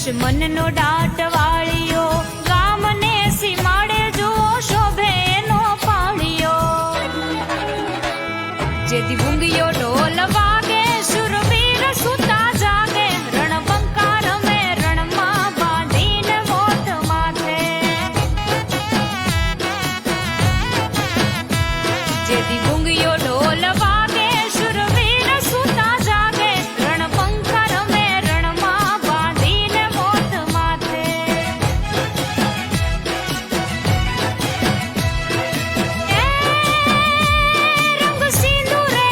દુશ્મનનો દાટ વાળ્યો, ગામને સીમાડે જો શોભે એનો પાળ્યો. જેથી ભૂંગિયો ઢોલ વાગે, શુરવીર સુતા જાગે, રણબંકા રમે રણમાં બાંધીને મોત માથે. જેથી ભૂંગિયો ઢોલ વાગે, શુરવીર સુતા જાગે, રણબંકા રમે રણમાં બાંધીને મોત માથે. રંગ સિંદૂરે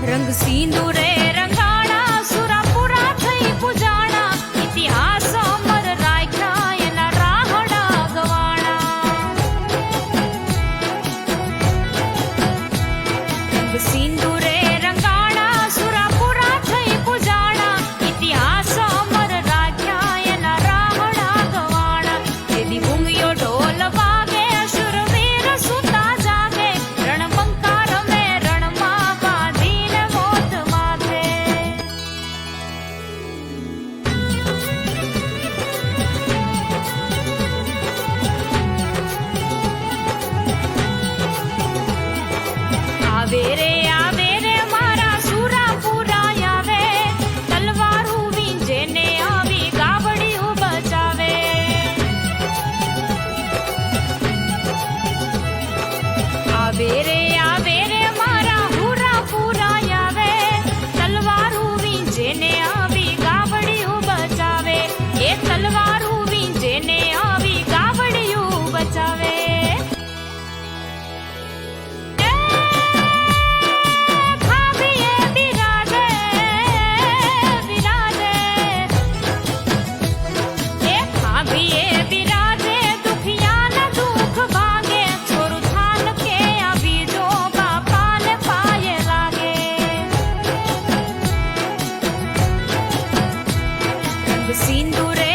રંગ સિંદૂરે રંગાણા, સુરાપુરા થઈ પૂજાણા, ઇતિહાસ અમર રાખ્યા એના રાહડા ગવાણા. રંગ સિંદૂરે રંગાણા, સુરાપુરા થઈ પૂજાણા, ઇતિહાસ અમર રાખ્યા એના રાહડા ગવાણા. જેથી ભૂંગિયો ઢોલ વાગે, શુરવીર સુતા જાગે, રણબંકા રમે રણમાં બાંધીને મોત માથે. આવે રે મારા સુરાપુરા આવે, તલવારું વીંજે ને આવી ગાવડિયું બચાવે. આવે રે મારા હુરાપુરા આવે, તલવારું વીંજે ને આવી ગાવડિયું બચાવે. એ તલવારું વીંજે ને આવી ગાવડિયું બચાવે. ખાભીએ બિરાજે એ ખાભીએ બિરાજે, દુખિયાના દુઃખ ભાગે, છોરું થાન કે આવી જો બાપાને પાયે લાગે. રંગ સિંદૂરે